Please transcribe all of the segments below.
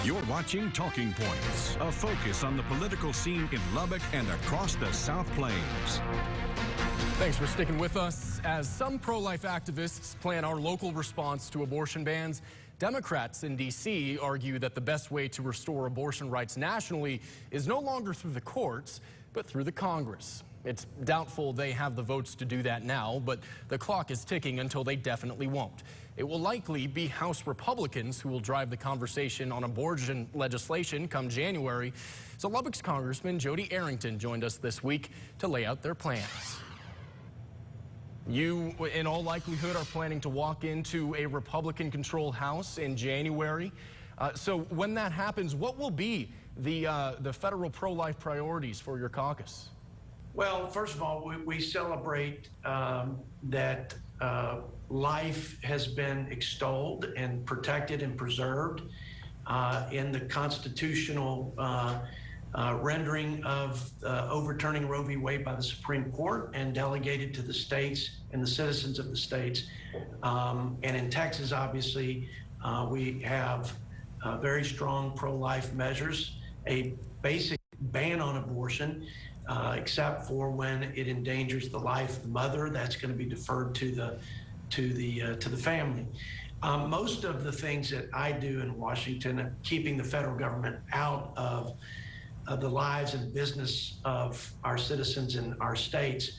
You're watching Talking Points, a focus on the political scene in Lubbock and across the South Plains. Thanks for sticking with us. As some pro-life activists plan our local response to abortion bans, Democrats in D.C. argue that the best way to restore abortion rights nationally is no longer through the courts, but through the Congress. It's doubtful they have the votes to do that now, but the clock is ticking until they definitely won't. It will likely be House Republicans who will drive the conversation on abortion legislation come January. So Lubbock's Congressman Jody Arrington joined us this week to lay out their plans. You, in all likelihood, are planning to walk into a Republican-controlled House in January. So when that happens, what will be the federal pro-life priorities for your caucus? Well, first of all, we celebrate that life has been extolled and protected and preserved in the constitutional rendering of overturning Roe v. Wade by the Supreme Court and delegated to the states and the citizens of the states. And in Texas, obviously, we have very strong pro-life measures, a basic ban on abortion, except for when it endangers the life of the mother. That's going to be deferred to the family. Most of the things that I do in Washington, keeping the federal government out of the lives and business of our citizens in our states.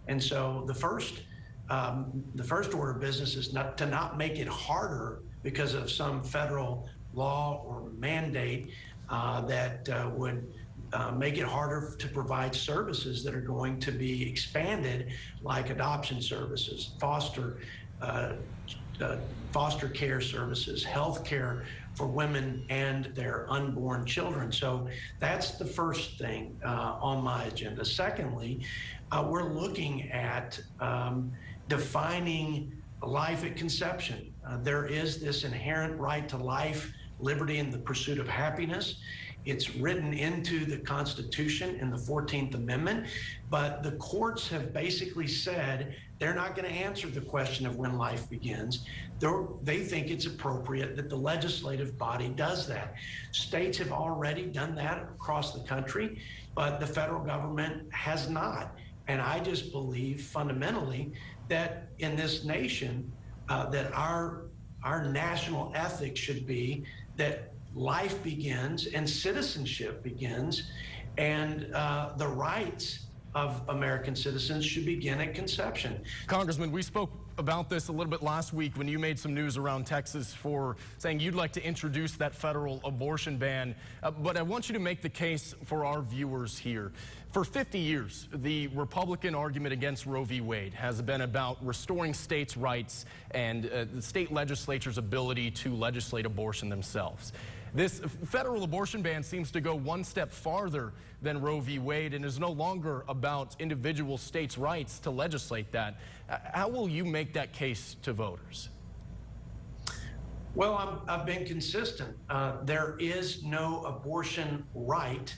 And so the first order of business is to not make it harder because of some federal law or mandate that would make it harder to provide services that are going to be expanded, like adoption services, foster care services, health care for women and their unborn children. So that's the first thing on my agenda. Secondly, we're looking at defining life at conception. There is this inherent right to life, liberty, and the pursuit of happiness. It's written into the Constitution in the 14th Amendment, but the courts have basically said they're not going to answer the question of when life begins. They think it's appropriate that the legislative body does that. States have already done that across the country, but the federal government has not. And I just believe fundamentally that in this nation, that our national ethic should be that life begins and citizenship begins, and the rights of American citizens should begin at conception. Congressman, we spoke about this a little bit last week when you made some news around Texas for saying you'd like to introduce that federal abortion ban. But I want you to make the case for our viewers here. For 50 years, the Republican argument against Roe v. Wade has been about restoring states' rights and the state legislature's ability to legislate abortion themselves. This federal abortion ban seems to go one step farther than Roe v. Wade and is no longer about individual states' rights to legislate that. How will you make that case to voters? Well, I've been consistent. There is no abortion right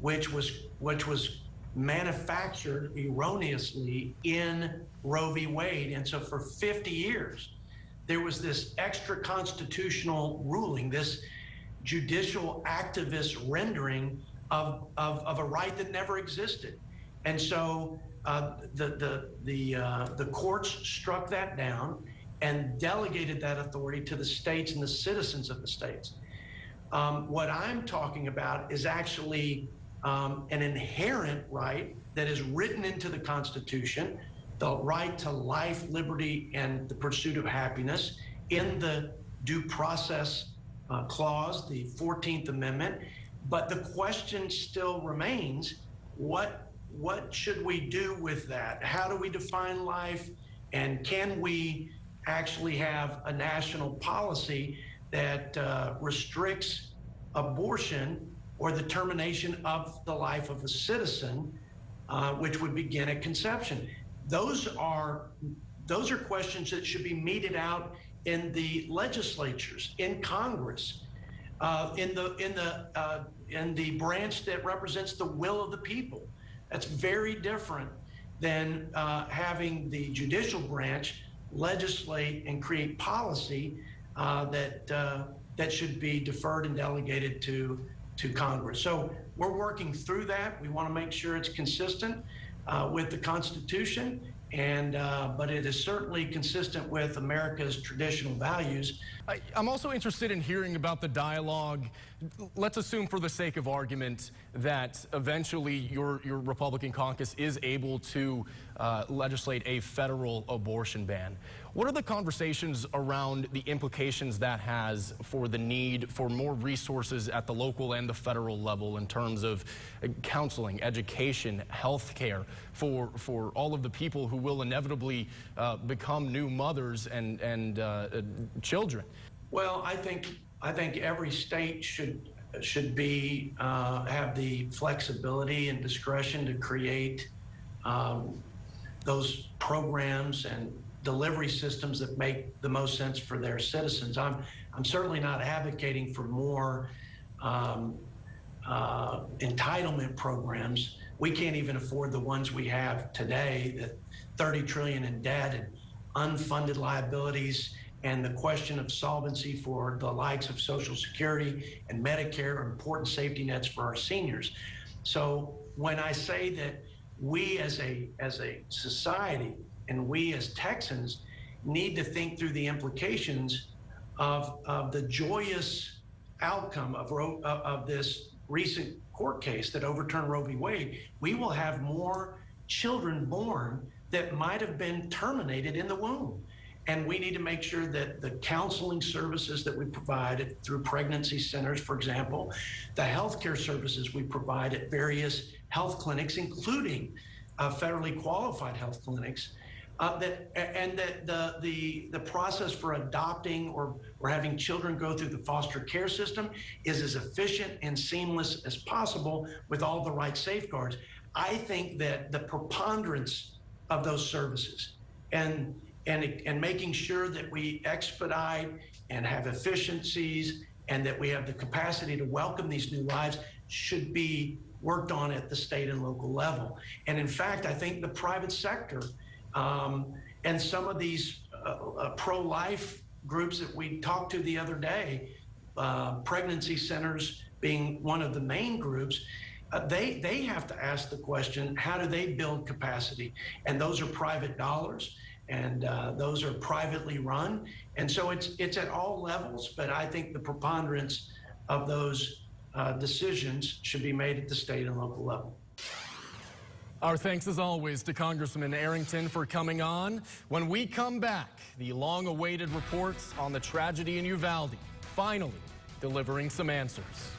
which was manufactured erroneously in Roe v. Wade. And so for 50 years, there was this extra constitutional ruling, this judicial activist rendering of a right that never existed. And so the courts struck that down and delegated that authority to the states and the citizens of the states. What I'm talking about is actually an inherent right that is written into the Constitution, the right to life, liberty, and the pursuit of happiness in the due process clause, the 14th Amendment. But the question still remains, what should we do with that? How do we define life? And can we actually have a national policy that restricts abortion or the termination of the life of a citizen, which would begin at conception? Those are questions that should be meted out in the legislatures, in Congress, in the branch that represents the will of the people. That's very different than having the judicial branch legislate and create policy that that should be deferred and delegated to Congress. So we're working through that. We want to make sure it's consistent with the Constitution, and but it is certainly consistent with America's traditional values. I'm also interested in hearing about the dialogue. Let's assume, for the sake of argument, that eventually your Republican caucus is able to legislate a federal abortion ban. What are the conversations around the implications that has for the need for more resources at the local and the federal level in terms of counseling, education, health care for all of the people who will inevitably become new mothers and children? Well, I think every state should be have the flexibility and discretion to create those programs and delivery systems that make the most sense for their citizens. I'm certainly not advocating for more entitlement programs. We can't even afford the ones we have today, the $30 trillion in debt and unfunded liabilities, and the question of solvency for the likes of Social Security and Medicare are important safety nets for our seniors. So when I say that we as a society and we as Texans need to think through the implications of the joyous outcome of this recent court case that overturned Roe v. Wade, we will have more children born that might have been terminated in the womb. And we need to make sure that the counseling services that we provide through pregnancy centers, for example, the healthcare services we provide at various health clinics, including federally qualified health clinics, that the process for adopting or having children go through the foster care system is as efficient and seamless as possible with all the right safeguards. I think that the preponderance of those services and making sure that we expedite and have efficiencies and that we have the capacity to welcome these new lives should be worked on at the state and local level. And in fact, I think the private sector and some of these pro-life groups that we talked to the other day, pregnancy centers being one of the main groups, they have to ask the question, how do they build capacity? And those are private dollars, and those are privately run. And so it's at all levels, but I think the preponderance of those decisions should be made at the state and local level. Our thanks, as always, to Congressman Arrington for coming on. When we come back, the long-awaited reports on the tragedy in Uvalde, finally delivering some answers.